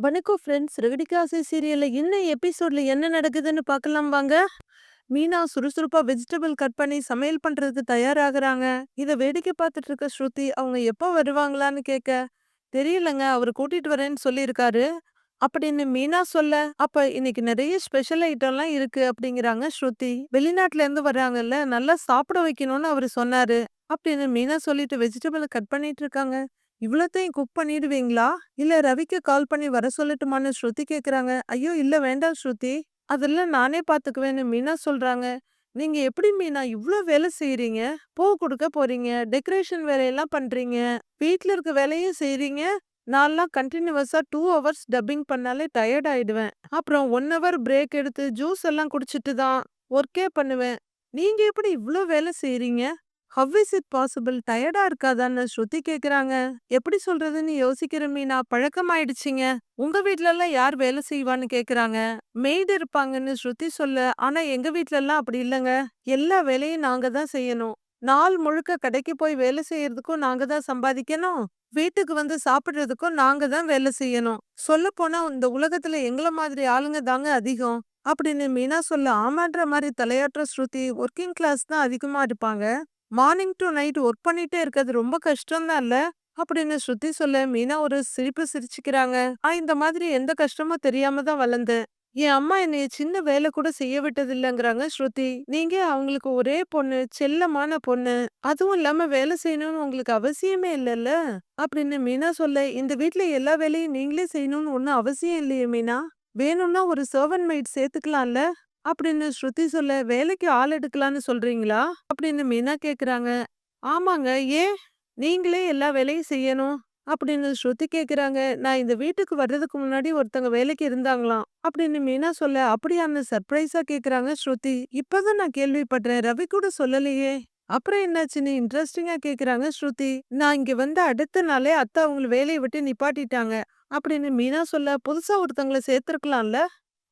வணக்கம் ஃப்ரெண்ட்ஸ். ரெகடிகா ஆசை சீரியல்ல இன்னும் எபிசோட்ல என்ன நடக்குதுன்னு பார்க்கலாம் வாங்க. மீனா சுறுசுறுப்பா வெஜிடபிள் கட் பண்ணி சமையல் பண்றதுக்கு தயாராகுறாங்க. இத வேடிக்கை பார்த்துட்டு இருக்க ஸ்ருதி அவங்க எப்போ வருவாங்களான்னு கேட்க, தெரியலங்க அவரு கூட்டிட்டு வரேன்னு சொல்லியிருக்காரு அப்படின்னு மீனா சொல்ல, அப்ப இன்னைக்கு நிறைய ஸ்பெஷல் ஐட்டம்லாம் இருக்கு அப்படிங்கிறாங்க ஸ்ருதி. வெளிநாட்டுல இருந்து வர்றாங்கல்ல, நல்லா சாப்பிட வைக்கணும்னு அவரு சொன்னாரு அப்படின்னு மீனா சொல்லிட்டு வெஜிடபிள் கட் பண்ணிட்டு இருக்காங்க. இவ்வளத்தையும் குக் பண்ணிடுவீங்களா? இல்ல ரவிக்கு கால் பண்ணி வர சொல்லட்டுமான்னு ஸ்ருதி கேக்குறாங்க. ஐயோ இல்ல வேண்டாம் ஸ்ருதி. அதெல்லாம் நானே பாத்துக்குவேன்னு மீனா சொல்றாங்க. நீங்க எப்படி மீனா இவ்ளோ வேலை செய்றீங்க? பூ குடுக்க போறீங்க, டெக்கரேஷன் வேலையெல்லாம் பண்றீங்க, வீட்ல இருக்க வேலையும் செய்றீங்க. நான்லாம் கண்டினியூவஸா 2 ஹவர்ஸ் டப்பிங் பண்ணாலே டயர்ட் ஆயிடுவேன். அப்புறம் 1 ஹவர் பிரேக் எடுத்து ஜூஸ் எல்லாம் குடிச்சிட்டு தான் ஒர்க்கே பண்ணுவேன். நீங்க எப்படி இவ்ளோ வேலை செய்றீங்க? How is it possible? டயர்டா இருக்காதான்னு ஸ்ருதி கேக்குறாங்க. எப்படி சொல்றதுன்னு யோசிக்கிற மீனா, பழக்கமாயிடுச்சுங்க. உங்க வீட்லலாம் யார் வேலை செய்வான்னு கேக்குறாங்க. மெய்டு இருப்பாங்கன்னு ஸ்ருதி சொல்ல, ஆனா எங்க வீட்லலாம் அப்படி இல்லங்க. எல்லா வேலையும் நாங்க தான் செய்யணும். நாள் முழுக்க கடைக்கு போய் வேலை செய்யறதுக்கும் நாங்க தான் சம்பாதிக்கணும். வீட்டுக்கு வந்து சாப்பிடுறதுக்கும் நாங்க தான் வேலை செய்யணும். சொல்லப்போனா இந்த உலகத்துல எங்கள மாதிரி ஆளுங்க தாங்க அதிகம். அப்படின்னு மீனா சொல்ல, ஆமான்ற மாதிரி தலையாட்டுற ஸ்ருதி, ஒர்க்கிங் கிளாஸ் தான் அதிகமா இருப்பாங்க. மார்னிங் டு நைட் ஒர்க் பண்ணிட்டே இருக்கிறது ரொம்ப கஷ்டம் தான் இல்ல? அப்படின்னு ஸ்ருதி சொல்ல மீனா ஒரு சிரிப்பு சிரிச்சுக்கிறாங்க. இந்த மாதிரி எந்த கஷ்டமும் தெரியாம தான் வளர்ந்தேன். என் அம்மா என்னைய சின்ன வேலை கூட செய்ய விட்டது இல்லைங்கிறாங்க ஸ்ருதி. நீங்க அவங்களுக்கு ஒரே பொண்ணு, செல்லமான பொண்ணு. அதுவும் இல்லாம வேலை செய்யணும்னு உங்களுக்கு அவசியமே இல்லைல்ல? அப்படின்னு மீனா சொல்ல, இந்த வீட்ல எல்லா வேலையும் நீங்களே செய்யணும்னு ஒன்னும் அவசியம் இல்லையே மீனா. வேணும்னா ஒரு சர்வன்ட் மெய்ட் சேர்த்துக்கலாம்ல? அப்படின்னு ஸ்ருதி சொல்ல, வேலைக்கு ஆள் எடுக்கலான்னு சொல்றீங்களா? அப்படின்னு மீனா கேக்குறாங்க. ஆமாங்க. ஏன்? நீங்களே எல்லா வேலையும் செய்யணும். அப்படின்னு ஸ்ருதி கேக்குறாங்க. நான் இந்த வீட்டுக்கு வர்றதுக்கு முன்னாடி ஒருத்தங்க வேலைக்கு இருந்தாங்களாம். அப்படின்னு மீனா சொல்ல, அப்படியான்னு சர்ப்ரைஸா கேக்குறாங்க ஸ்ருதி. இப்பதான் நான் கேள்விப்படுறேன். ரவி கூட சொல்லலையே. அப்புறம் என்னாச்சுன்னு இன்ட்ரெஸ்டிங்கா கேக்குறாங்க ஸ்ருதி. நான் இங்க வந்த அடுத்த நாளே அத்தை அவங்கள வேலையை விட்டு நிப்பாட்டிட்டாங்க. அப்படின்னு மீனா சொல்ல, புதுசா ஒருத்தங்கள சேர்த்திருக்கலாம்ல?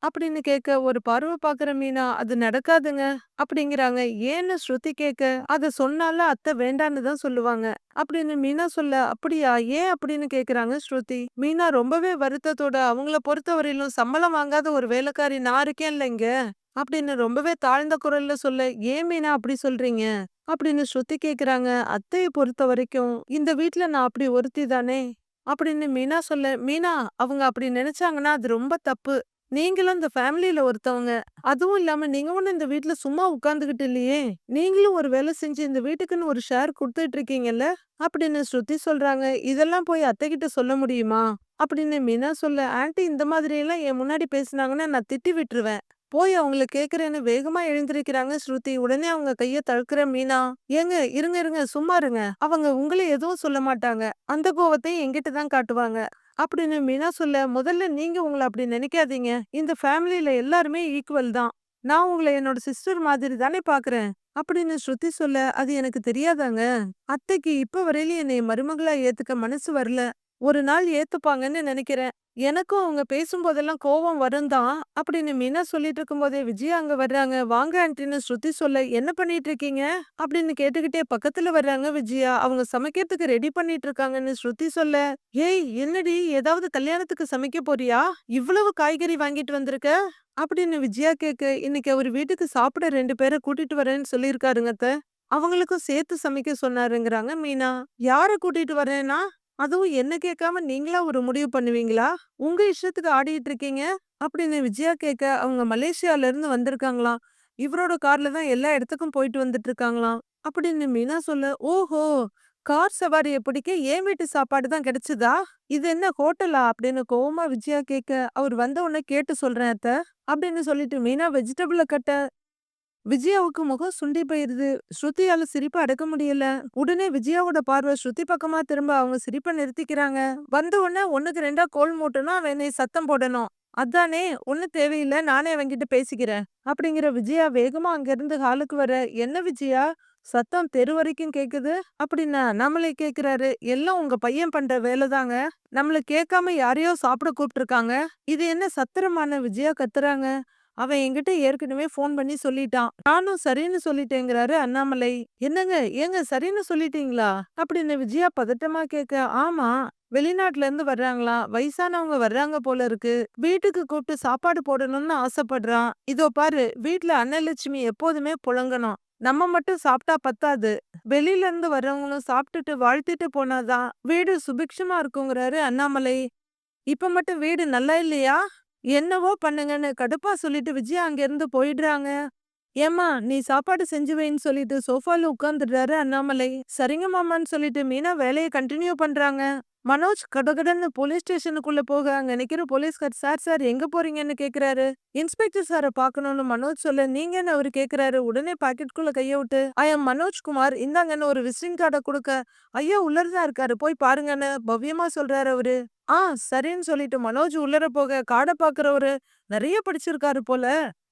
அப்படின்னு கேட்க ஒரு பார்வை பாக்குற மீனா, அது நடக்காதுங்க அப்படிங்கிறாங்க. ஏன்னு ஸ்ருதி கேட்க, அத சொன்னால அத்தை வேண்டான்னு தான் சொல்லுவாங்க அப்படின்னு மீனா சொல்ல, அப்படியா ஏன் அப்படின்னு கேக்குறாங்க ஸ்ருதி. மீனா ரொம்பவே வருத்தத்தோட, அவங்கள பொறுத்தவரையிலும் சம்பளம் வாங்காத ஒரு வேலைக்காரி நான் இருக்கேன்ல இங்க அப்படின்னு ரொம்பவே தாழ்ந்த குரல்ல சொல்ல, ஏன் மீனா அப்படி சொல்றீங்க அப்படின்னு ஸ்ருதி கேக்குறாங்க. அத்தைய பொறுத்த வரைக்கும் இந்த வீட்ல நான் அப்படி ஒருத்தி தானே அப்படின்னு மீனா சொல்ல, மீனா அவங்க அப்படி நினைச்சாங்கன்னா அது ரொம்ப தப்பு. நீங்களும் இந்த ஃபேமிலில ஒருத்தவங்க. அதுவும் இல்லாம நீங்க ஒண்ணும் இந்த வீட்ல சும்மா உட்கார்ந்துகிட்டு இல்லையே. நீங்களும் ஒரு வேலை செஞ்சு இந்த வீட்டுக்குன்னு ஒரு ஷேர் குடுத்துட்டு இருக்கீங்கல்ல? அப்படின்னு ஸ்ருதி சொல்றாங்க. இதெல்லாம் போய் அத்தைகிட்ட சொல்ல முடியுமா? அப்படின்னு மீனா சொல்ல, ஆன்ட்டி இந்த மாதிரி எல்லாம் என் முன்னாடி பேசுனாங்கன்னா நான் திட்டி விட்டுருவேன். போய் அவங்கள கேக்குறேன்னு வேகமா எழுந்திருக்கிறாங்க ஸ்ருதி. உடனே அவங்க கைய தடுக்கிற மீனா, ஏங்க இருங்க இருங்க சும்மா இருங்க. அவங்க உங்கள எதுவும் சொல்ல மாட்டாங்க. அந்த கோவத்தையும் என்கிட்ட தான் காட்டுவாங்க. அப்படின்னு மீனா சொல்ல, முதல்ல நீங்க உங்கள அப்படி நினைக்காதீங்க. இந்த ஃபேமிலில எல்லாருமே ஈக்குவல் தான். நான் உங்கள என்னோட சிஸ்டர் மாதிரி தானே பார்க்குறேன். அப்படின்னு ஸ்ருதி சொல்ல, அது எனக்கு தெரியாதாங்க. அத்தைக்கு இப்ப வரையிலும் என்னைய மருமகளா ஏத்துக்க மனசு வரல. ஒரு நாள் ஏத்துப்பாங்கன்னு நினைக்கிறேன். எனக்கும் அவங்க பேசும்போதெல்லாம் கோவம் வரும் தான். அப்படின்னு மீனா சொல்லிட்டு இருக்கும்போதே விஜயா அங்க வர்றாங்க. வாங்க ஆன்ட்டின்னு ஸ்ருதி சொல்ல, என்ன பண்ணிட்டு இருக்கீங்க? அப்படின்னு கேட்டுக்கிட்டே பக்கத்துல வர்றாங்க விஜயா. அவங்க சமைக்கிறதுக்கு ரெடி பண்ணிட்டு இருக்காங்கன்னு ஸ்ருதி சொல்ல, ஏய் என்னடி ஏதாவது கல்யாணத்துக்கு சமைக்க போறியா? இவ்வளவு காய்கறி வாங்கிட்டு வந்திருக்க? அப்படின்னு விஜயா கேக்க, இன்னைக்கு அவர் வீட்டுக்கு சாப்பிட 2 பேர கூட்டிட்டு வரேன்னு சொல்லியிருக்காருங்க அத்த. அவங்களுக்கும் சேர்த்து சமைக்க சொன்னாருங்கிறாங்க மீனா. யார கூட்டிட்டு வரேன்னா? அதுவும் என்ன கேட்காம நீங்களா ஒரு முடிவு பண்ணுவீங்களா? உங்க இஷ்டத்துக்கு ஆடிட்டு இருக்கீங்க? அப்படின்னு விஜயா கேட்க, அவங்க மலேசியால இருந்து வந்திருக்காங்களாம். இவரோட கார்ல தான் எல்லா இடத்துக்கும் போயிட்டு வந்துட்டு இருக்காங்களாம். அப்படின்னு மீனா சொல்ல, ஓஹோ! கார் சவாரிய பிடிக்க என் வீட்டு சாப்பாடு தான் கிடைச்சதா? இது என்ன ஹோட்டலா? அப்படின்னு கோவமா விஜயா கேட்க, அவர் வந்த உடனே கேட்டு சொல்றேன் அத்த. அப்படின்னு சொல்லிட்டு மீனா வெஜிடபிள கட்ட விஜயாவுக்கு முகம் சுண்டி போயிருது. ஸ்ருதியால சிரிப்ப அடக்க முடியல. உடனே விஜயாவோட பார்வை ஸ்ருதி பக்கமா திரும்ப அவங்க சிரிப்ப நிறுத்திக்கிறாங்க. வந்த உடனே 1க்கு 2ஆ கோல் மூட்டணும், அவன் என்னைய சத்தம் போடணும். அதானே ஒண்ணும் தேவையில்ல, நானே அவன்கிட்ட பேசிக்கிறேன். அப்படிங்கிற விஜயா வேகமா அங்கிருந்து ஹாலுக்கு வர, என்ன விஜயா? சத்தம் தெரு வரைக்கும் கேக்குது. அப்படின்னா நம்மளை கேக்குறாரு. எல்லாம் உங்க பையன் பண்ற வேலைதாங்க. நம்மள கேட்காம யாரையோ சாப்பிட கூப்பிட்டுருக்காங்க. இது என்ன சத்திரமான விஜயா கத்துறாங்க. அவன் என்கிட்ட ஏற்கனவே ஃபோன் பண்ணி சொல்லிட்டான். நானும் சரின்னு சொல்லிட்டேங்கிறாரு அண்ணாமலை. என்னங்க, ஏங்க சரின்னு சொல்லிட்டீங்களா? அப்படின்னு விஜயா பதட்டமா கேட்க, ஆமா. வெளிநாட்டுல இருந்து வர்றாங்களாம். வயசானவங்க வர்றாங்க போல இருக்கு. வீட்டுக்கு கூப்பிட்டு சாப்பாடு போடணும்னு ஆசைப்படுறான். இதோ பாரு, வீட்ல அன்னலட்சுமி எப்போதுமே புழங்கணும். நம்ம மட்டும் சாப்பிட்டா பத்தாது. வெளியில இருந்து வர்றவங்களும் சாப்பிட்டுட்டு வாழ்த்திட்டு போனாதான் வீடு சுபிக்ஷமா இருக்குங்கிறாரு அண்ணாமலை. இப்ப மட்டும் வீடு நல்லா இல்லையா? என்னவோ பண்ணுங்கன்னு கடுப்பா சொல்லிட்டு விஜயா அங்கிருந்து போயிடுறாங்க. ஏம்மா, நீ சாப்பாடு செஞ்சு வைன்னு சொல்லிட்டு சோஃபால உட்கார்ந்துடுறாரு அண்ணாமலை. சரிங்க மாமான்னு சொல்லிட்டு மீனா வேலையை கண்டினியூ பண்றாங்க. மனோஜ் கடகடன்னு போலீஸ் ஸ்டேஷனுக்குள்ள போக அங்க நிக்கிற போலீஸ்கார், சார் சார் எங்க போறீங்கன்னு கேக்குறாரு. இன்ஸ்பெக்டர் சாரை பார்க்கணும்னு மனோஜ் சொல்ல, நீங்கன்னு அவரு கேக்குறாரு. உடனே பாக்கெட்டுக்குள்ள கைய விட்டு, ஐ எம் மனோஜ் குமார், இந்தாங்கன்னு ஒரு விசிட்டிங் கார்டை கொடுக்க, ஐயா உள்ளதான் இருக்காரு, போய் பாருங்கன்னு பவ்யமா சொல்றாரு அவரு. ஆ சரின்னு சொல்லிட்டு மனோஜ் உள்ளர போக, காடை பாக்குறவரு நிறைய படிச்சிருக்காரு போல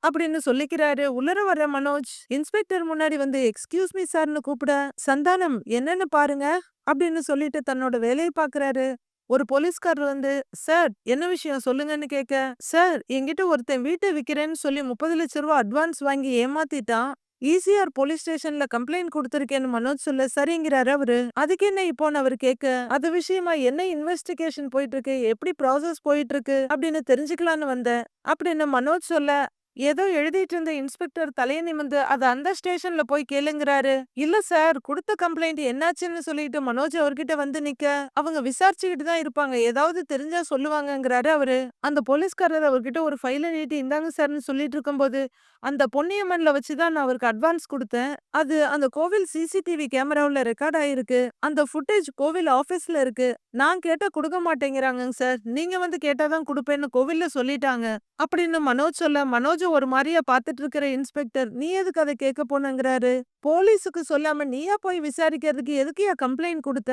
அப்படின்னு சொல்லிக்கிறாரு. உள்ளர வர்ற மனோஜ் இன்ஸ்பெக்டர் முன்னாடி வந்து எக்ஸ்கியூஸ் மீ சார்னு கூப்பிட, சந்தானம் என்னன்னு பாருங்க அப்படின்னு சொல்லிட்டு தன்னோட வேலையை பாக்குறாரு. ஒரு போலீஸ்காரர் வந்து, சார் என்ன விஷயம் சொல்லுங்கன்னு கேட்க, சார் என்கிட்ட ஒருத்தன் வீட்டை விக்கிறேன்னு சொல்லி 30 லட்சம் ரூபாய் அட்வான்ஸ் வாங்கி ஏமாத்திட்டான். ஈசிஆர் போலீஸ் ஸ்டேஷன்ல கம்ப்ளைண்ட் கொடுத்திருக்கேன்னு மனோஜ் சொல்ல, சரிங்கிறாரு அவரு. அதுக்கு என்ன இப்போன்னு அவர் கேட்க, அது விஷயமா என்ன இன்வெஸ்டிகேஷன் போயிட்டு இருக்கு, எப்படி ப்ராசஸ் போயிட்டு இருக்கு அப்படின்னு தெரிஞ்சுக்கலான்னு வந்தேன் அப்படின்னு மனோஜ் சொல்ல, ஏதோ எழுதிட்டு இருந்த இன்ஸ்பெக்டர் தலையை நிமிர்ந்து, அது அந்த ஸ்டேஷன்ல போய் கேளுங்கிறாரு. இல்ல சார், கொடுத்த கம்ப்ளைண்ட் என்னாச்சுன்னு சொல்லிட்டு மனோஜ் அவர்கிட்ட வந்து நிக்க, அவங்க விசாரிச்சுக்கிட்டு தான் இருப்பாங்க, ஏதாவது தெரிஞ்சா சொல்லுவாங்கங்கிறாரு அவரு. அந்த போலீஸ்காரர் அவர்கிட்ட ஒரு ஃபைலை நீட்டி, இந்தாங்க சார்னு சொல்லிட்டு இருக்கும்போது, அந்த பொன்னியம்மன்ல வச்சுதான் நான் அவருக்கு அட்வான்ஸ் கொடுத்தேன். அது அந்த கோவில் சிசிடிவி கேமராவுல ரெக்கார்ட் ஆயிருக்கு. அந்த ஃபுட்டேஜ் கோவில் ஆபீஸ்ல இருக்கு. நான் கேட்டா கொடுக்க மாட்டேங்கிறாங்க சார். நீங்க வந்து கேட்டாதான் கொடுப்பேன்னு கோவில்ல சொல்லிட்டாங்க அப்படின்னு மனோஜ் சொல்ல, மனோஜ் ஒரு மாதிரியா பாத்துட்டு இருக்கிற இன்ஸ்பெக்டர், நீ எதுக்கு அதை கேட்க போனங்கிறாரு. போலீஸுக்கு சொல்லாம நீயா போய் விசாரிக்கிறதுக்கு எதுக்குயா கம்ப்ளைண்ட் கொடுத்த?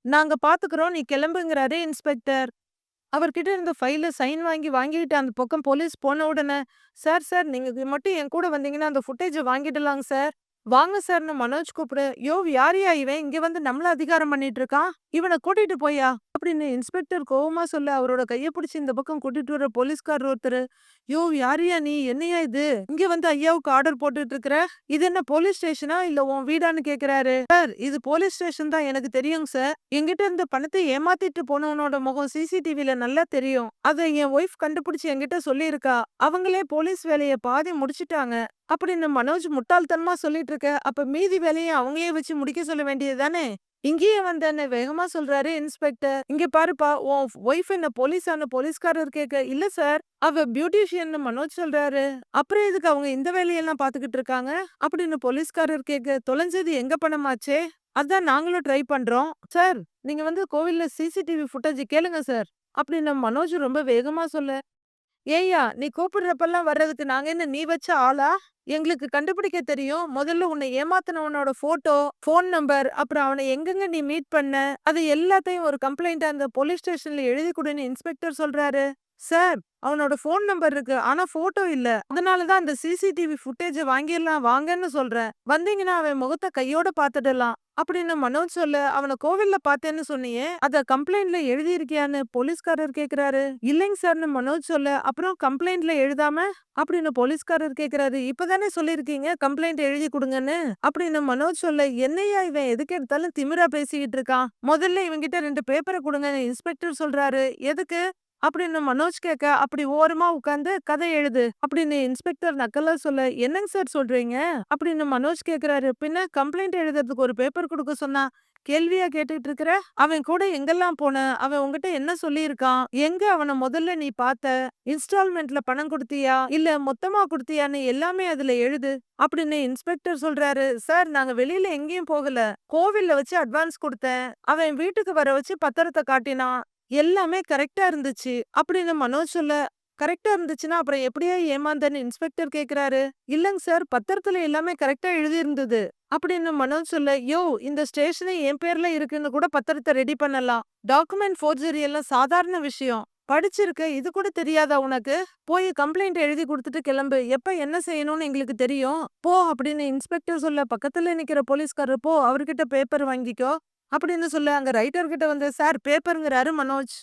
நாங்க பாத்துக்கிறோம், நீ கிளம்புங்கிறாரு இன்ஸ்பெக்டர். அவர்கிட்ட இருந்த ஃபைல சைன் வாங்கிட்டு அந்த பக்கம் போலீஸ் போன உடனே, சார் சார் நீங்க மட்டும் என் கூட வந்தீங்கன்னா அந்த ஃபுட்டேஜை வாங்கிடலாங்க சார். வாங்க சார்னு மனோஜ் கூப்பிட, யோ யாரையா இவன் இங்க வந்து நம்மள அதிகாரம் பண்ணிட்டு இருக்கான், இவனை கூட்டிட்டு போயா அப்படின்னு இன்ஸ்பெக்டர் கோவமா சொல்ல, அவரோட கைய பிடிச்சு இந்த பக்கம் கூட்டிட்டு வர போலீஸ்காரர் ஒருத்தர், யோ யாரையா நீ, என்னையா இது இங்க வந்து ஐயாவுக்கு ஆர்டர் போட்டுட்டு இருக்கிற, இது என்ன போலீஸ் ஸ்டேஷனா இல்ல உன் வீடான்னு கேக்குறாரு. சார் இது போலீஸ் ஸ்டேஷன் தான், எனக்கு தெரியுங்க சார். என்கிட்ட இருந்த பணத்தை ஏமாத்திட்டு போனவனோட முகம் சிசிடிவில நல்லா தெரியும். அதை என் ஒய்ஃப் கண்டுபிடிச்சு என்கிட்ட சொல்லியிருக்கா. அவங்களே போலீஸ் வேலையை பாதி முடிச்சிட்டாங்க அப்படின்னு மனோஜ் முட்டாள்தனமா சொல்லிட்டு இருக்க, அப்ப மீதி வேலையை அவங்களே வச்சு முடிக்க சொல்ல வேண்டியதுதானே. இங்கேயே வந்தேன்னு வேகமா சொல்றாரு இன்ஸ்பெக்டர். இங்க பாருப்பா, உன் ஒய்ஃப் என்ன போலீஸான்னு போலீஸ்காரர் கேட்க, இல்ல சார் அவ பியூட்டிஷியன் மனோஜ் சொல்றாரு. அப்புறம் எதுக்கு அவங்க இந்த வேலையெல்லாம் பாத்துக்கிட்டு இருக்காங்க அப்படின்னு போலீஸ்காரர் கேட்க, தொலைஞ்சது எங்க பணமாச்சே, அதான் நாங்களும் ட்ரை பண்றோம் சார். நீங்க வந்து கோவில்ல சிசிடிவி ஃபுட்டேஜ் கேளுங்க சார் அப்படின்னு மனோஜ் ரொம்ப வேகமா சொல்ல, ஏய்யா நீ கூப்பிடுறப்பெல்லாம் வர்றதுக்கு நாங்க என்ன நீ வச்ச ஆளா? எங்களுக்கு கண்டுபிடிக்க தெரியும். முதல்ல உன்னை ஏமாத்தினவனோட போட்டோ, போன் நம்பர், அப்புறம் அவனை எங்கெங்க நீ மீட் பண்ண, அது எல்லாத்தையும் ஒரு கம்ப்ளைண்ட் அந்த போலீஸ் ஸ்டேஷன்ல எழுதி கொடுன்னு இன்ஸ்பெக்டர் சொல்றாரு. சார் அவனோட போன் நம்பர் இருக்கு, ஆனா போட்டோ இல்ல. அதனாலதான் அந்த சிசிடிவி ஃபுட்டேஜ வாங்கிடலாம் வாங்கன்னு சொல்றேன். வந்தீங்கன்னா அவன் முகத்தை கையோட பாத்துடலாம் அப்படின்னு மனோஜ் சொல்ல, அவனை கோவில்ல பார்த்தேன்னு சொன்னியே, அத கம்ப்ளைண்ட்ல எழுதி இருக்கியான்னு போலீஸ்காரர் கேக்குறாரு. இல்லைங்க சார்னு மனோஜ் சொல்ல, அப்புறம் கம்ப்ளைண்ட்ல எழுதாம அப்படின்னு போலீஸ்காரர் கேக்குறாரு. இப்பதானே சொல்லிருக்கீங்க கம்ப்ளைண்ட் எழுதி கொடுங்கன்னு அப்படின்னு மனோஜ் சொல்ல, என்னையா இவன் எதுக்கு எடுத்தாலும் திமிரா பேசிக்கிட்டு இருக்கான், முதல்ல இவங்கிட்ட 2 பேப்பரை கொடுங்கன்னு இன்ஸ்பெக்டர் சொல்றாரு. எதுக்கு அப்படின்னு மனோஜ் கேட்க, அப்படி ஓரமா உட்கார்ந்து கதை எழுது அப்படின்னு இன்ஸ்பெக்டர் நக்கலா சொல்ல, என்னங்க சார் சொல்றீங்க அப்படின்னு மனோஜ் கேக்குறாரு. பின்ன கம்ப்ளைண்ட் எழுதுறதுக்கு ஒரு பேப்பர் கொடுக்க சொன்னா கேள்வியா கேட்டுட்டு இருக்கிற, அவன் கூட எங்கெல்லாம் போன, அவன் உங்ககிட்ட என்ன சொல்லியிருக்கான், எங்க அவனை முதல்ல நீ பார்த்த, இன்ஸ்டால்மெண்ட்ல பணம் கொடுத்தியா இல்ல மொத்தமா கொடுத்தியான்னு எல்லாமே அதுல எழுது அப்படின்னு இன்ஸ்பெக்டர் சொல்றாரு. சார் நாங்க வெளியில எங்கேயும் போகல, கோவில்ல வச்சு அட்வான்ஸ் கொடுத்தேன், அவன் வீட்டுக்கு வர வச்சு பத்திரத்தை காட்டினான், எல்லாமே கரெக்டா இருந்துச்சு அப்படின்னு மனோஜ் சொல்ல, கரெக்டா இருந்துச்சுன்னா அப்புறம் எப்படியா ஏமாந்தன்னு இன்ஸ்பெக்டர் கேக்குறாரு. இல்லங்க சார் பத்திரத்துல எல்லாமே கரெக்டா எழுதி இருந்தது அப்படின்னு மனோஜ் சொல்ல, யோ இந்த ஸ்டேஷனே என் பேர்ல இருக்குன்னு கூட பத்திரத்தை ரெடி பண்ணலாம், டாக்குமெண்ட் ஃபோர்ஜரி எல்லாம் சாதாரண விஷயம், படிச்சிருக்க இது கூட தெரியாதா உனக்கு, போய் கம்ப்ளைண்ட் எழுதி கொடுத்துட்டு கிளம்பு, எப்ப என்ன செய்யணும்னு எங்களுக்கு தெரியும் போ அப்படின்னு இன்ஸ்பெக்டர் சொல்ல, பக்கத்துல நிக்கிற போலீஸ்காரர், போ அவர்கிட்ட பேப்பர் வாங்கிக்கோ அப்படின்னு சொல்ல அங்க ரைட்டர் கிட்ட வந்து சார் பேப்பருங்கிறாரு மனோஜ்.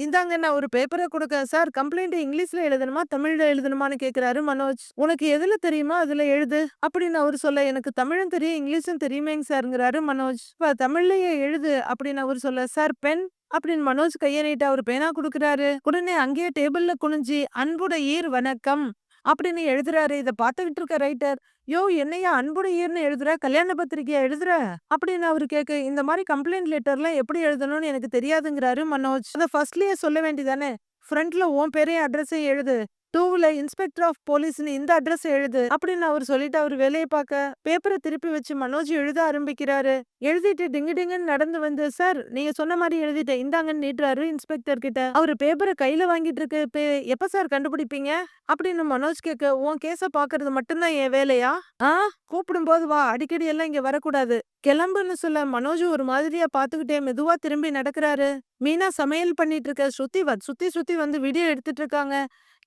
இந்தாங்க நான் ஒரு பேப்பரை கொடுக்க சார் கம்ப்ளைண்ட் இங்கிலீஷ்ல எழுதணுமா தமிழ்ல எழுதணுமான்னு கேக்குறாரு மனோஜ். உனக்கு எதுல தெரியுமா அதுல எழுது அப்படின்னு அவரு சொல்ல எனக்கு தமிழும் தெரியும் இங்கிலீஷும் தெரியுமேங்க சார்ங்கிறாரு மனோஜ். இப்ப தமிழ்லயே எழுது அப்படின்னு அவரு சொல்ல சார் பென் அப்படின்னு மனோஜ் கைய நீட்ட அவரு பேனா குடுக்குறாரு. உடனே அங்கேயே டேபிள்ல குனிஞ்சி அன்புடையீர் வணக்கம் அப்படின்னு எழுதுறாரு. இத பாத்துக்கிட்டு இருக்க ரைட்டர் யோ என்னையா அன்புடையீர்னு எழுதுற கல்யாண பத்திரிக்கையா எழுதுற அப்படின்னு அவரு கேட்க இந்த மாதிரி கம்ப்ளைண்ட் லெட்டர்லாம் எப்படி எழுதணும்னு எனக்கு தெரியாதுங்கிறாரு மனோஜ். அத ஃபர்ஸ்ட்லயே சொல்ல வேண்டியதானே ஃப்ரண்ட்ல உன் பேரையும் அட்ரஸையும் எழுது டூல இன்ஸ்பெக்டர் ஆஃப் போலீஸ்னு இந்த அட்ரஸ் எழுது அப்படின்னு அவர் சொல்லிட்டு அவர் வேலையை பார்க்க பேப்பரை திருப்பி வச்சு மனோஜ் எழுத ஆரம்பிக்கிறாரு. எழுதிட்டு டிங்கு டிங்குன்னு நடந்து வந்து சார் நீங்க சொன்ன மாதிரி எழுதிட்டேன் இந்தாங்கன்னு நீட்டுறாரு இன்ஸ்பெக்டர் கிட்ட. அவரு பேப்பரை கையில வாங்கிட்டு இருக்கு எப்ப சார் கண்டுபிடிப்பீங்க அப்படின்னு மனோஜ் கேட்க உன் கேஸ பாக்குறது மட்டும்தான் என் வேலையா? ஆ கூப்பிடும் போது வா அடிக்கடி எல்லாம் இங்க வரக்கூடாது கிளம்புன்னு சொல்ல மனோஜ் ஒரு மாதிரியா பாத்துக்கிட்டே மெதுவா திரும்பி நடக்கிறாரு. மீனா சமையல் பண்ணிட்டு இருக்க சுத்தி சுத்தி வந்து வீடியோ எடுத்துட்டு இருக்காங்க.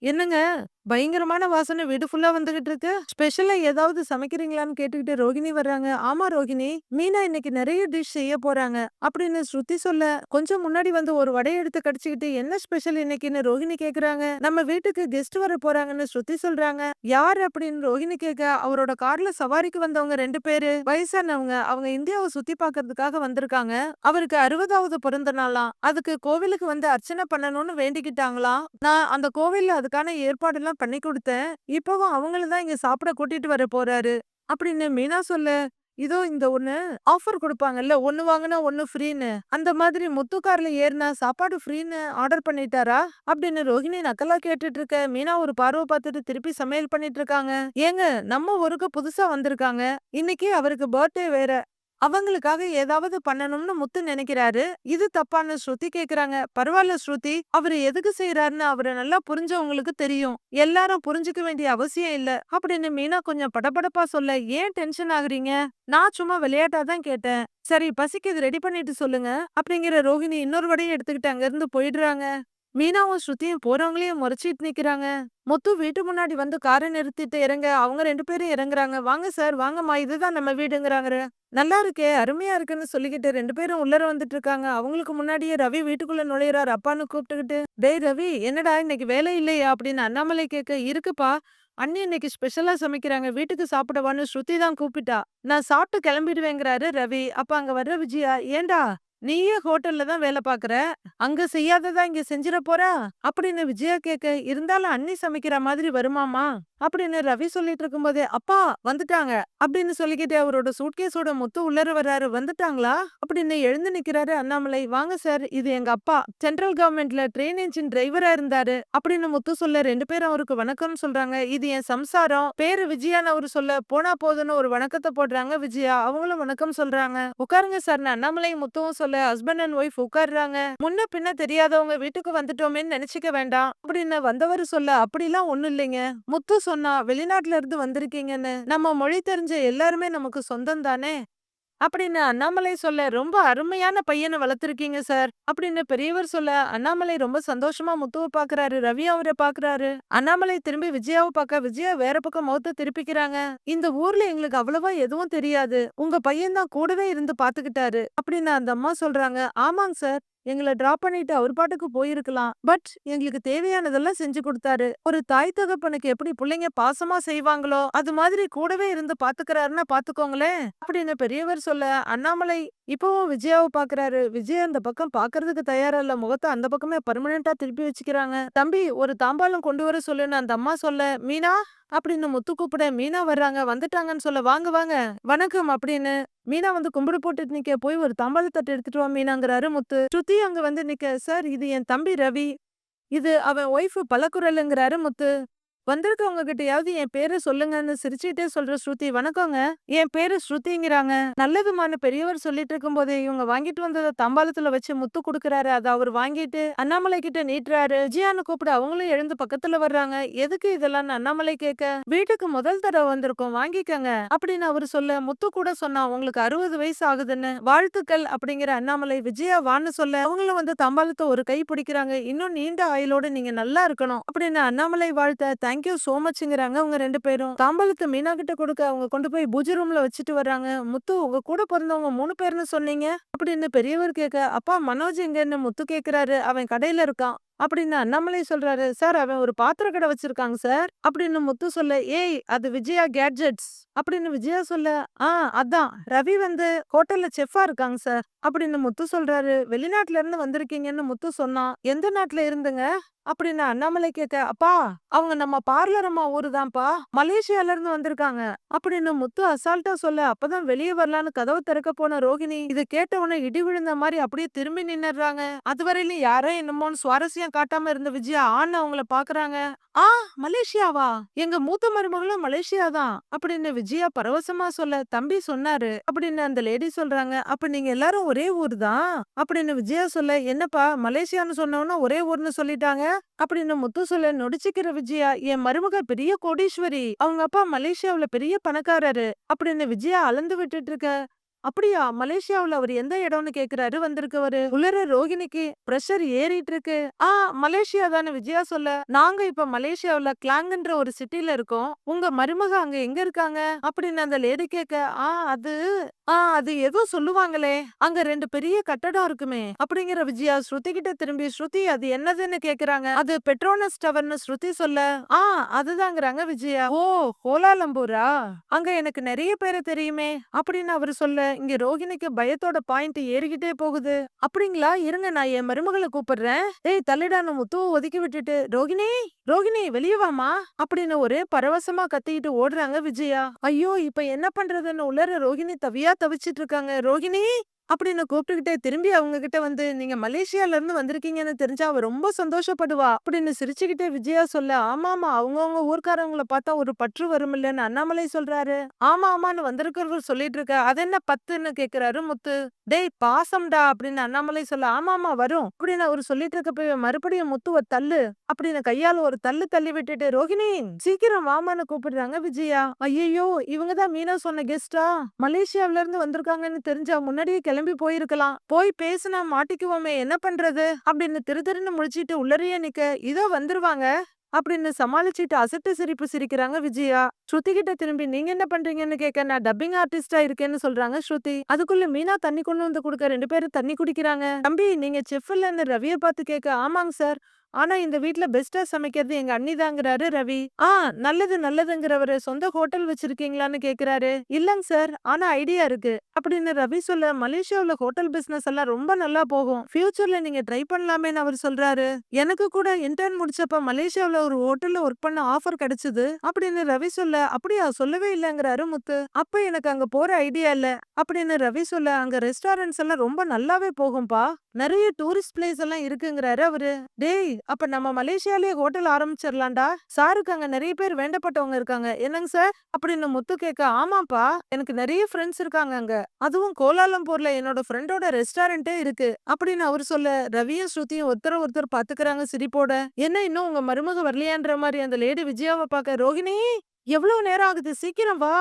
என்னங்க பயங்கரமான வாசனை வீடு ஃபுல்லா வந்துகிட்டு இருக்கு. ஸ்பெஷலா ஏதாவது சமைக்கிறீங்களான்னு கேட்டுக்கிட்டு ரோகிணி வர்றாங்க. ஆமா ரோகிணி மீனா இன்னைக்கு நிறைய டிஷ் செய்ய போறாங்க அப்படின்னு ஸ்ருதி சொல்ல கொஞ்சம் முன்னாடி வந்து ஒரு வடையை எடுத்து கடிச்சுக்கிட்டு என்ன ஸ்பெஷல் இன்னைக்குன்னு ரோகிணி கேக்குறாங்க. நம்ம வீட்டுக்கு கெஸ்ட் வர போறாங்கன்னு ஸ்ருதி சொல்றாங்க. யார் அப்படின்னு ரோகிணி கேட்க அவரோட கார்ல சவாரிக்கு வந்தவங்க 2 பேரு வயசானவங்க. அவங்க இந்தியாவை சுத்தி பாக்குறதுக்காக வந்திருக்காங்க. அவருக்கு 60வது பிறந்த நாளாம். அதுக்கு கோவிலுக்கு வந்து அர்ச்சனை பண்ணணும்னு வேண்டிக்கிட்டாங்களாம். நான் அந்த கோவில்ல அதுக்கான ஏற்பாடெல்லாம் பண்ணி கொடுத்தேன். இப்பவும் அவங்கள தான் இங்க சாப்பிட கூட்டிட்டு வர போறாரு அப்படின்னு மீனா சொல்ல இதோ இந்த ஒண்ணு ஆஃபர் கொடுப்பாங்கல்ல ஒண்ணு வாங்கினா ஒண்ணு ஃப்ரீன்னு அந்த மாதிரி முத்து கார்ல ஏறினா சாப்பாடு ஃப்ரீன்னு ஆர்டர் பண்ணிட்டாரா அப்படின்னு ரோஹிணி நக்கலா கேட்டுட்டு இருக்க மீனா ஒரு பார்வை பார்த்துட்டு திருப்பி சமையல் பண்ணிட்டு இருக்காங்க. ஏங்க நம்ம ஊருக்கு புதுசா வந்திருக்காங்க இன்னைக்கு அவருக்கு பர்த்டே வேற அவங்களுக்காக ஏதாவது பண்ணணும்னு முத்து நினைக்கிறாரு. இது தப்பான்னு ஸ்ருதி கேக்குறாங்க. பரவாயில்ல ஸ்ருதி அவரு எதுக்கு செய்யறாருன்னு அவரை நல்லா புரிஞ்சவங்களுக்கு தெரியும். எல்லாரும் புரிஞ்சுக்க வேண்டிய அவசியம் இல்ல அப்படின்னு மீனா கொஞ்சம் படபடப்பா சொல்ல ஏன் டென்ஷன் ஆகுறீங்க நான் சும்மா விளையாட்டா தான் கேட்டேன். சரி பசிக்கு இது ரெடி பண்ணிட்டு சொல்லுங்க அப்படிங்கிற ரோஹிணி இன்னொரு வடையும் எடுத்துக்கிட்டு அங்க இருந்து போயிடுறாங்க. மீனாவும் ஸ்ருதியும் போறவங்களையும் முறைச்சிட்டு நிக்கிறாங்க. முத்து வீட்டு முன்னாடி வந்து காரை நிறுத்திட்டு இறங்க அவங்க 2 பேரும் இறங்குறாங்க. வாங்க சார் வாங்கம்மா இதுதான் நம்ம வீடுங்கிறாங்க. நல்லா இருக்கே அருமையா இருக்குன்னு சொல்லிக்கிட்டு 2 பேரும் உள்ளர வந்துட்டு இருக்காங்க. அவங்களுக்கு முன்னாடியே ரவி வீட்டுக்குள்ள நுழையிறாரு அப்பான்னு கூப்பிட்டுக்கிட்டு. டேய் ரவி என்னடா இன்னைக்கு வேலை இல்லையா அப்படின்னு அண்ணாமலை கேட்க இருக்குப்பா அண்ணி இன்னைக்கு ஸ்பெஷலா சமைக்கிறாங்க வீட்டுக்கு சாப்பிடவான்னு ஸ்ருதி தான் கூப்பிட்டா. நான் சாப்பிட்டு கிளம்பிடுவேங்கிறாரு ரவி. அப்ப அங்க வர்ற விஜயா ஏண்டா நீயே ஹோட்டல்ல தான் வேலை பாக்குற அங்க செய்யாததா இங்க செஞ்சிட போறா அப்படின்னு விஜயா கேட்க இருந்தாலும் அண்ணி சமைக்கிற மாதிரி வருமாமா அப்படின்னு ரவி சொல்லிட்டு இருக்கும்போதே அப்பா வந்துட்டாங்க அப்படின்னு சொல்லிக்கிட்டு அவரோட சூட்கேஸோட முத்து உள்ளர வர்றாரு. வந்துட்டாங்களா அப்படின்னு எழுந்து நிக்கிறாரு அண்ணாமலை. வாங்க சார் இது எங்க அப்பா சென்ட்ரல் கவர்மெண்ட்ல ட்ரெயின் என்ஜின் டிரைவரா இருந்தாரு அப்படின்னு முத்து சொல்ல 2 பேரும் அவருக்கு வணக்கம் சொல்றாங்க. இது என் சம்சாரம் பேரு விஜயான்னு அவரு சொல்ல போனா போதுன்னு ஒரு வணக்கத்தை போடுறாங்க விஜயா. அவங்களும் வணக்கம் சொல்றாங்க. உட்காருங்க சார் அண்ணாமலை முத்துவும் சொல்ல ஹஸ்பண்ட் அண்ட் ஒய்ஃப் உட்காருறாங்க. முன்ன பின்ன தெரியாதவங்க வீட்டுக்கு வந்துட்டோமேன்னு நினைச்சுக்க வேண்டாம் அப்படின்னு வந்தவர் சொல்ல அப்படிலாம் ஒண்ணும் இல்லைங்க. முத்து சொன்னா வெளிநாட்டுல இருந்து வந்திருக்கீங்கன்னு நம்ம மொழி தெரிஞ்ச எல்லாருமே நமக்கு சொந்தம் தானே அப்படின்னு அண்ணாமலை சொல்ல ரொம்ப அருமையான பையனை வளர்த்திருக்கீங்க சார் அப்படின்னு பெரியவர் சொல்ல அண்ணாமலை ரொம்ப சந்தோஷமா முத்துவை பாக்குறாரு. ரவி அவரை பாக்குறாரு. அண்ணாமலை திரும்பி விஜயாவை பார்க்க விஜயா வேற பக்கம் முகத்தை திருப்பிக்கிறாங்க. இந்த ஊர்ல எங்களுக்கு அவ்வளவா எதுவும் தெரியாது உங்க பையன் தான் கூடவே இருந்து பாத்துக்கிட்டாரு அப்படின்னு அந்த அம்மா சொல்றாங்க. ஆமாங்க சார் எங்களை டிராப் பண்ணிட்டு அவர் பாட்டுக்கு போயிருக்கலாம் பட் எங்களுக்கு தேவையானதெல்லாம் செஞ்சு கொடுத்தாரு. ஒரு தாய் தகப்பனுக்கு எப்படி பிள்ளைங்க பாசமா செய்வாங்களோ அது மாதிரி கூடவே இருந்து பாத்துக்கிறாருன்னா பாத்துக்கோங்களேன் அப்படின்னு பெரியவர் சொல்ல அண்ணாமலை இப்பவும் விஜயாவை பாக்குறாரு. விஜய் அந்த பக்கம் பாக்குறதுக்கு தயாரா இல்ல முகத்தை அந்த பக்கமே பர்மனண்டா திருப்பி வச்சுக்கிறாங்க. தம்பி ஒரு தாம்பாலம் கொண்டு வர சொல்லுன்னு அந்த அம்மா சொல்ல மீனா அப்படின்னு முத்து கூப்பிட மீனா வர்றாங்க. வந்துட்டாங்கன்னு சொல்ல வாங்க வாங்க வணக்கம் அப்படின்னு மீனா வந்து கும்பிடு போட்டுட்டு நிக்க போய் ஒரு தாம்பாளத்தட்டு எடுத்துட்டு வா மீனாங்கிறாரு முத்து. ஸ்ருதி அங்க வந்து நிக்க சார் இது என் தம்பி ரவி இது அவன் ஒய்ஃப் பலக்குரலுங்கிறாரு முத்து. வந்திருக்கவங்க கிட்டயாவது என் பேரை சொல்லுங்கன்னு சிரிச்சுட்டே சொல்ற ஸ்ருதி வணக்கங்க என் பேரு ஸ்ருதிங்கிறாங்க. நல்லதுமான பெரியவர் சொல்லிட்டு இருக்கும் போதே இவங்க வாங்கிட்டு வந்ததை தம்பாலத்துல வச்சு முத்து குடுக்கறாரு. அதை அவர் வாங்கிட்டு அண்ணாமலை கிட்ட நீட்டுறாரு. விஜயான்னு கூப்பிட அவங்களும் எழுந்து பக்கத்துல வர்றாங்க. எதுக்கு இதெல்லாம் அண்ணாமலை கேட்க வீட்டுக்கு முதல் தடவை வந்திருக்கோம் வாங்கிக்கங்க அப்படின்னு அவரு சொல்ல முத்து கூட சொன்னா உங்களுக்கு 60 வயசு ஆகுதுன்னு வாழ்த்துக்கள் அப்படிங்கிற அண்ணாமலை விஜயா வான்னு சொல்ல அவங்களும் வந்து தம்பாலத்தை ஒரு கை பிடிக்கிறாங்க. இன்னும் நீண்ட ஆயுளோட நீங்க நல்லா இருக்கணும் அப்படின்னு அண்ணாமலை வாழ்த்த தேங்க் யூ சோ மச்ங்கிறாங்க அவங்க 2 பேரும். தாம்பாளத்த மீனா கிட்ட கொடுக்க அவங்க கொண்டு போய் பூஜை ரூம்ல வச்சுட்டு வர்றாங்க. முத்து உங்க கூட பொறந்தவங்க 3 பேர்ன்னு சொன்னீங்க அப்படின்னு பெரியவர் கேட்க, அப்பா மனோஜ் எங்கன்னு முத்து கேக்குறாரு. அவன் கடையில இருக்கான் அப்படின்னு அண்ணாமலை சொல்றாரு. சார் அவன் ஒரு பாத்திர கடை வச்சிருக்காங்க சார் அப்படின்னு முத்து சொல்ல, ஏய் அது விஜயா கேட்ஜெட்ஸ் அப்படின்னு விஜயா சொல்ல, ஆ அதான் ரவி வந்து ஹோட்டல்ல செஃப்பா இருக்காங்க சார் அப்படின்னு முத்து சொல்றாரு. வெளிநாட்டுல இருந்து வந்திருக்கீங்கன்னு முத்து சொன்னான். எந்த நாட்டுல இருந்துங்க அப்படின்னு அண்ணாமலை கேட்க, அப்பா அவங்க நம்ம பார்லர் அம்மா ஊருதான்ப்பா, மலேசியால இருந்து வந்திருக்காங்க அப்படின்னு முத்து அசால்ட்டா சொல்ல, அப்பதான் வெளியே வரலான்னு கதவு திறக்க போன ரோகிணி இத கேட்ட உடனே இடி விழுந்த மாதிரி அப்படியே திரும்பி நின்னுறாங்க. அதுவரையிலும் யாரோ என்னமோன்னு சுவாரஸ்யம் காட்டாம இருந்த விஜயா ஆன்னு அவங்கள பாக்குறாங்க. ஆ மலேசியாவா, எங்க மூத்த மருமகளும் மலேசியா தான் அப்படின்னு விஜயா பரவசமா சொல்ல, தம்பி சொன்னாரு அப்படின்னு அந்த லேடி சொல்றாங்க. அப்ப நீங்க எல்லாரும் ஒரே ஊர் தான் அப்படின்னு விஜயா சொல்ல, என்னப்பா மலேசியான்னு சொன்னவன ஒரே ஊர்னு சொல்லிட்டாங்க அப்படின்னு முத்து சொல்ல, நொடிச்சுக்கிற விஜயா, என் மருமக பெரிய கோடீஸ்வரி, அவங்க அப்பா மலேசியாவுல பெரிய பணக்காரரு அப்படின்னு விஜயா அளந்து விட்டுட்டு இருக்க. அப்படியா, மலேசியாவுல அவர் எந்த இடம்னு கேக்குறாரு வந்திருக்கவரு. உலர ரோகிணிக்கு பிரஷர் ஏறிட்டு இருக்கு. மலேசியா தானே விஜயா சொல்ல, நாங்க இப்ப மலேசியாவுல கிளாங்ன்ற ஒரு சிட்டில இருக்கோம். உங்க மருமக அங்க எங்க இருக்காங்க அப்படின்னு அந்த லேடி கேட்க, அது அது ஏதோ சொல்லுவாங்களே, அங்க 2 பெரிய கட்டடம் இருக்குமே அப்படிங்கிற விஜயா ஸ்ருதி கிட்ட திரும்பி, ஸ்ருதி அது என்னதுன்னு கேக்குறாங்க. அது பெட்ரோனஸ் டவர்னு ஸ்ருதி சொல்ல, அதுதாங்கிறாங்க விஜயா. ஓ கோலாலம்பூரா, அங்க எனக்கு நிறைய பேரை தெரியுமே அப்படின்னு அவரு சொல்ல, இங்க ரோகிணிக்கு பயத்தோட பாயிண்ட் ஏறிக்கிட்டே போகுது. அப்படிங்களா, இருங்க நான் என் மருமகளை கூப்பிடுறேன். ஏய் தள்ளிடான முத்துவ ஒதுக்கி விட்டுட்டு, ரோகிணி ரோகிணி வெளியே வாமா அப்படின்னு ஒரே பரவசமா கத்திக்கிட்டு ஓடுறாங்க விஜயா. ஐயோ இப்ப என்ன பண்றதுன்னு உலர ரோகிணி தவியா தவிச்சிட்டு இருக்காங்க. ரோகிணி அப்படின்னு கூப்பிட்டுக்கிட்டே திரும்பி அவங்க கிட்ட வந்து, நீங்க மலேசியால இருந்து வந்திருக்கீங்கன்னு தெரிஞ்சா அவ ரொம்ப சந்தோஷப்படுவா அப்படின்னு சிரிச்சுக்கிட்டே விஜயா சொல்ல, ஆமாமா அவங்கவங்க ஊர்க்காரவங்கள பார்த்தா ஒரு பற்று வரும் இல்லன்னு அண்ணாமலை சொல்றாரு. ஆமா ஆமான்னு வந்திருக்கிறவர் சொல்லிட்டு இருக்க, அது என்ன 10ன்னு கேக்குறாரு முத்து. டேய் பாசம்டா அப்படின்னு அண்ணாமலை சொல்ல, ஆமாமா வரும் அப்படின்னு அவரு சொல்லிட்டு இருக்கப்ப மறுபடியும் முத்துவ தள்ளு அப்படின்னு கையால ஒரு தள்ளு தள்ளி விட்டுட்டு, ரோகிணி சீக்கிரம் வாமான்னு கூப்பிடுறாங்க விஜயா. ஐயோ இவங்கதான் மீனா சொன்ன கெஸ்டா, மலேசியாவில இருந்து வந்திருக்காங்கன்னு தெரிஞ்சா முன்னாடியே கிளம்பி போயிருக்கலாம். போய் பேசினா மாட்டிக்குவோமே என்ன பண்றது அப்படின்னு திருன்னு முழிச்சிட்டு உள்ளறையே நிக்க, இதோ வந்துருவாங்க அப்படின்னு சமாளிச்சிட்டு அசட்டு சிரிப்பு சிரிக்கிறாங்க விஜயா. ஸ்ருதி கிட்ட திரும்பி, நீங்க என்ன பண்றீங்கன்னு கேட்க, நான் டப்பிங் ஆர்டிஸ்டா இருக்கேன்னு சொல்றாங்க ஸ்ருதி. அதுக்குள்ள மீனா தண்ணி கொண்டு வந்து கொடுக்க 2 பேரும் தண்ணி குடிக்கிறாங்க. தம்பி நீங்க செஃப் இல்லன்னு ரவிய பார்த்து கேட்க, ஆமாங்க சார், ஆனா இந்த வீட்ல பெஸ்டா சமைக்கிறது எங்க அண்ணிதாங்கிறாரு ரவி. நல்லது நல்லதுங்கிறவரு சொந்த ஹோட்டல் வச்சிருக்கீங்களான்னு கேக்குறாரு. இல்லங்க சார், ஆனா ஐடியா இருக்கு அப்படின்னு ரவி சொல்ல, மலேசியாவுல ஹோட்டல் பிசினஸ் எல்லாம் ரொம்ப நல்லா போகும், ஃபியூச்சர்ல நீங்க ட்ரை பண்ணலாமேன்னு அவர் சொல்றாரு. எனக்கு கூட இன்டர்ன் முடிச்சப்ப மலேசியாவுல ஒரு ஹோட்டல்ல ஒர்க் பண்ண ஆஃபர் கிடைச்சது அப்படின்னு ரவி சொல்ல, அப்படியா சொல்லவே இல்லங்கிறாரு முத்து. அப்ப எனக்கு அங்க போற ஐடியா இல்ல அப்படின்னு ரவி சொல்ல, அங்க ரெஸ்டாரண்ட்ஸ் எல்லாம் ரொம்ப நல்லாவே போகும்பா, நிறைய டூரிஸ்ட் பிளேஸ் எல்லாம் இருக்குங்கிறாரு அவரு. டேய் அப்ப நம்ம மலேசியாலயே ஹோட்டல் ஆரம்பிச்சிடலாம்டா, சாருக்கு அங்க நிறைய பேர் வேண்டப்பட்டவங்க இருக்காங்க என்னங்க சார் அப்படின்னு முத்து கேட்க, ஆமாப்பா எனக்கு நிறைய ஃப்ரெண்ட்ஸ் இருக்காங்க அங்க, அதுவும் கோலாலம்பூர்ல என்னோட ஃப்ரெண்டோட ரெஸ்டாரண்டே இருக்கு அப்படின்னு அவர் சொல்ல, ரவியும் ஸ்ருதியும் ஒருத்தர் பாத்துக்கிறாங்க சிரிப்போட. என்ன இன்னும் உங்க மருமக வரலையான்ற மாதிரி அந்த லேடி விஜயாவை பார்க்க, ரோகிணி எவ்வளவு நேரம் ஆகுது சீக்கிரம் வா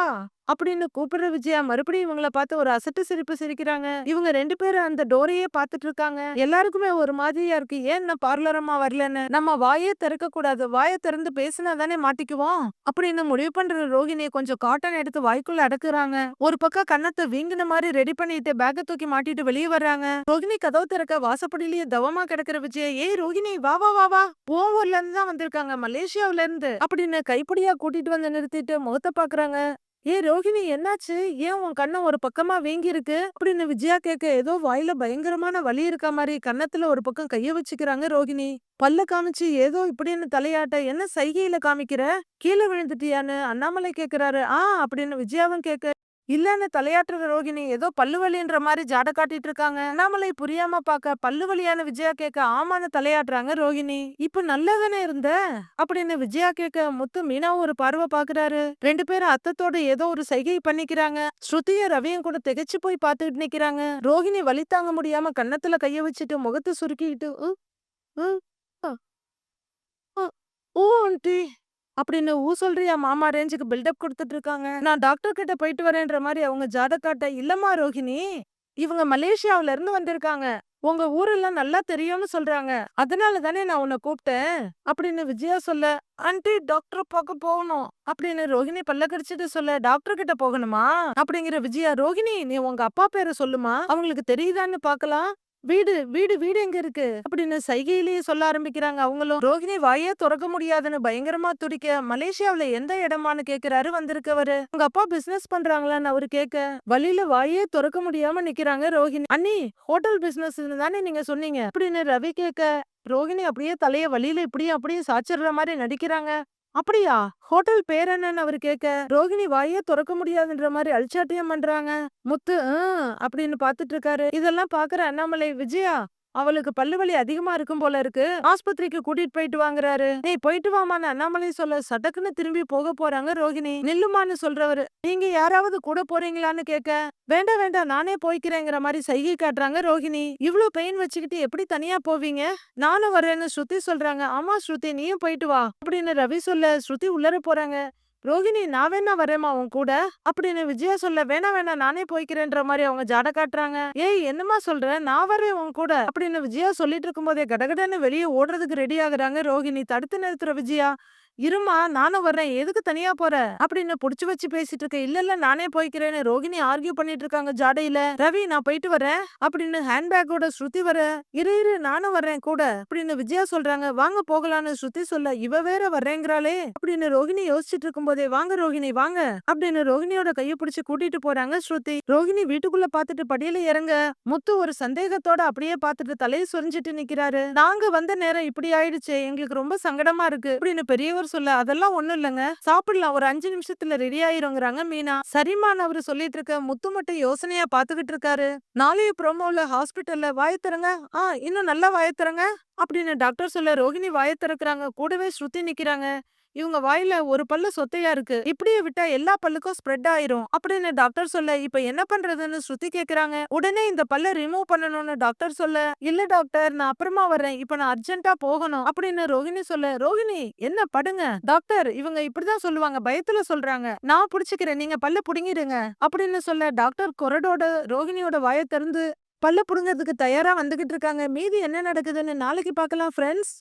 அப்படின்னு கூப்பிடுற விஜயா மறுபடியும் இவங்கள பார்த்து ஒரு அசட்டு சிரிப்பு சிரிக்கிறாங்க. இவங்க 2 பேரும் அந்த டோரையே பார்த்துட்டு இருக்காங்க. எல்லாருக்குமே ஒரு மாதிரியா இருக்கு, ஏன் இன்னும் பார்லரமா வரலன்னு. நம்ம வாயே திறக்க கூடாது, வாயை திறந்து பேசினா தானே மாட்டிக்குவோம் அப்படின்னு முடிவு பண்ற ரோகிணியை கொஞ்சம் காட்டன் எடுத்து வாய்க்குள்ள அடக்குறாங்க. ஒரு பக்கம் கன்னத்தை வீங்கின மாதிரி ரெடி பண்ணிட்டு பேக்க தூக்கி மாட்டிட்டு வெளியே வர்றாங்க. ரோகிணி கதவு திறக்க வாசப்படியிலேயே தவமா கிடக்குற விஜய், ஏய் ரோகிணி வா வா வா வா, உன் ஊர்ல இருந்து தான் வந்திருக்காங்க மலேசியாவுல இருந்து அப்படின்னு கைப்பிடியா கூட்டிட்டு வந்து நிறுத்திட்டு முகத்தை பாக்குறாங்க. ஏ ரோகிணி என்னாச்சு, ஏன் உன் கண்ணம் ஒரு பக்கமா வீங்கி இருக்கு அப்படின்னு விஜயா கேட்க, ஏதோ வாயில பயங்கரமான வலி இருக்க மாதிரி கன்னத்துல ஒரு பக்கம் கைய வச்சுக்கிறாங்க ரோகிணி. பல்ல காமிச்சு ஏதோ இப்படின்னு தலையாட்ட, என்ன சைகையில காமிக்கிற, கீழே விழுந்துட்டியான்னு அண்ணாமலை கேக்குறாரு. அப்படின்னு விஜயாவும் கேட்க, இல்லன்னு தலையாட்டுற ரோகிணி ஏதோ பல்லு வலின்ற மாதிரி ஜாட காட்டிட்டு இருக்காங்க. அண்ணாமலை புரியாம பாக்க, பல்லு வலியான விஜயா கேட்க, ஆமான்னு தலையாட்டுறாங்க ரோகிணி. இப்ப நல்லதானே இருந்த அப்படின்னு விஜயா கேட்க, முத்து மீனாவும் ஒரு பார்வை பாக்குறாரு. 2 பேரும் அத்தத்தோட ஏதோ ஒரு சைகை பண்ணிக்கிறாங்க. ஸ்ருதியும் ரவியும் கூட திகைச்சு போய் பாத்துக்கிட்டு நிக்கிறாங்க. ரோகிணி வலி தாங்க முடியாம கன்னத்துல கைய வச்சுட்டு முகத்தை சுருக்கிட்டு, "உ, அ, அ, ஊ ஆண்டி" அப்படின்னு சொல்றியா மாமா ரேஞ்சுக்கு பில்டப் கொடுத்துட்டு இருக்காங்க. நான் டாக்டர் கிட்ட போயிட்டு வரேன்ற மாதிரி அவங்க ஜாட காட்ட, இல்லம்மா ரோஹிணி இவங்க மலேசியாவுல இருந்து வந்திருக்காங்க, உங்க ஊரெல்லாம் நல்லா தெரியும்னு சொல்றாங்க. அதனால தானே நான் உன்னை கூப்பிட்டேன் அப்படின்னு விஜயா சொல்ல, ஆன்ட்டி டாக்டர் பார்க்க போகணும் அப்படின்னு ரோஹிணி பல்ல கடிச்சிட்டு சொல்ல, டாக்டர் கிட்ட போகணுமா அப்படிங்கிற விஜயா, ரோஹிணி நீ உங்க அப்பா பேரை சொல்லுமா, அவங்களுக்கு தெரியுதான்னு பார்க்கலாம். வீடு வீடு வீடு எங்க இருக்கு அப்படின்னு சைகையிலேயே சொல்ல ஆரம்பிக்கிறாங்க அவங்களும். ரோஹிணி வாயே திறக்க முடியாதுன்னு பயங்கரமா துடிக்க, மலேசியாவுல எந்த இடமான்னு கேக்குறாரு வந்திருக்கவரு. உங்க அப்பா பிசினஸ் பண்றாங்களான்னு அவரு கேட்க, வழியில வாயே திறக்க முடியாம நிக்கிறாங்க ரோஹிணி. அண்ணி ஹோட்டல் பிசினஸ் தானே நீங்க சொன்னீங்க அப்படின்னு ரவி கேட்க, ரோஹிணி அப்படியே தலைய வழியில இப்படியும் அப்படியே சாச்சிடுற மாதிரி நடிக்கிறாங்க. அப்படியா, ஹோட்டல் பேர் என்னன்னு அவரு கேட்க, ரோஹிணி வாயே திறக்க முடியாதுன்ற மாதிரி அல்சாட்டியம் பண்றாங்க. முத்து அப்படின்னு பாத்துட்டு இருக்காரு. இதெல்லாம் பாக்குற அண்ணாமலை, விஜயா அவளுக்கு பல்லு வலி அதிகமா இருக்கும் போல இருக்கு, ஆஸ்பத்திரிக்கு கூட்டிட்டு போயிட்டு வாங்குறாரு. நீ போயிட்டு வாமான்னு அண்ணாமலை சொல்ல, சடக்குன்னு திரும்பி போக போறாங்க ரோஹிணி. நில்லுமான்னு சொல்றவரு, நீங்க யாராவது கூட போறீங்களான்னு கேட்க, வேண்டாம் வேண்டாம் நானே போய்க்கிறேங்கிற மாதிரி சைகை காட்டுறாங்க ரோஹிணி. இவ்ளோ பெயின் வச்சுக்கிட்டு எப்படி தனியா போவீங்க, நானும் வரேன்னு ஸ்ருதி சொல்றாங்க. ஆமா ஸ்ருதி நீயும் போயிட்டு வா அப்படின்னு ரவி சொல்ல, ஸ்ருதி உள்ளர போறாங்க. ரோஹிணி நான் வேணா வரேமா உன் கூட அப்படின்னு விஜயா சொல்ல, வேணாம் வேணாம் நானே போய்க்கிறேன்ற மாதிரி அவங்க ஜாட காட்டுறாங்க. ஏய் என்னமா சொல்ற, நான் வரேன் உன் கூட அப்படின்னு விஜயா சொல்லிட்டு இருக்கும் போதே கடகடன்னு வெளியே ஓடுறதுக்கு ரெடி ஆகுறாங்க ரோஹிணி. தடுத்து நிறுத்துற விஜயா, இருமா நானும் வர்றேன், எதுக்கு தனியா போற அப்படின்னு புடிச்சு வச்சு பேசிட்டு இருக்க. இல்ல இல்ல நானே போய்க்கிறேன்னு ரோஹிணி ஆர்கியூ பண்ணிட்டு இருக்காங்க ஜாடையில. ரவி நான் போயிட்டு வரேன் அப்படின்னு ஹேண்ட்பேக்கோட ஸ்ருதி வர, இரு இரு நானும் வர்றேன் கூட அப்படின்னு விஜயா சொல்றாங்க. வாங்க போகலான்னு ஸ்ருதி சொல்ல, இவ வேற வர்றேங்கிறாளே அப்படின்னு ரோஹிணி யோசிச்சுட்டு இருக்கும் போதே, வாங்க ரோஹிணி வாங்க அப்படின்னு ரோஹிணியோட கையை பிடிச்சு கூட்டிட்டு போறாங்க ஸ்ருதி. ரோஹிணி வீட்டுக்குள்ள பாத்துட்டு படியில இறங்க, முத்து ஒரு சந்தேகத்தோட அப்படியே பாத்துட்டு தலையை சொரிஞ்சிட்டு நிக்கிறாரு. நாங்க வந்த நேரம் இப்படி ஆயிடுச்சு, எங்களுக்கு ரொம்ப சங்கடமா இருக்கு அப்படின்னு பெரியவர் சொல்ல, அதெல்லாம் ஒண்ணும் இல்லங்க சாப்பிடலாம், ஒரு 5 நிமிஷத்துல ரெடி ஆயிருங்கிறாங்க மீனா. சரிமான்னு அவரு சொல்லிட்டு இருக்க, முத்து மட்டும் யோசனையா பாத்துக்கிட்டு இருக்காரு. நாளைய ப்ரோமோல ஹாஸ்பிட்டல்ல வாய திறங்க, இன்னும் நல்லா வாய திறங்க அப்படின்னு டாக்டர் சொல்ல, ரோஹிணி வாய திறக்கிறாங்க. கூடவே ஸ்ருதி நிக்கிறாங்க. இவங்க வாயில ஒரு பல்லு சொத்தையா இருக்கு, இப்படியே விட்டா எல்லா பல்லுக்கும் ஸ்ப்ரெட் ஆயிரும் அப்படின்னு டாக்டர் சொல்ல, இப்ப என்ன பண்றதுன்னு ஸ்ருதி கேக்குறாங்க. உடனே இந்த பல்ல ரிமூவ் பண்ணணும்னு டாக்டர் சொல்ல, இல்ல டாக்டர் நான் அப்புறமா வர்றேன், இப்ப நான் அர்ஜென்ட்டா போகணும் அப்படின்னு ரோஹிணி சொல்ல, ரோஹிணி என்ன படுங்க டாக்டர், இவங்க இப்படிதான் சொல்லுவாங்க, பயத்துல சொல்றாங்க, நான் புடிச்சுக்கிறேன் நீங்க பல்ல புடுங்கிடுங்க அப்படின்னு சொல்ல, டாக்டர் கொரடோட ரோஹிணியோட வாயை திறந்து பல்ல புடுங்கிறதுக்கு தயாரா வந்துகிட்டு இருக்காங்க. மீதி என்ன நடக்குதுன்னு நாளைக்கு பார்க்கலாம் ஃப்ரெண்ட்ஸ்.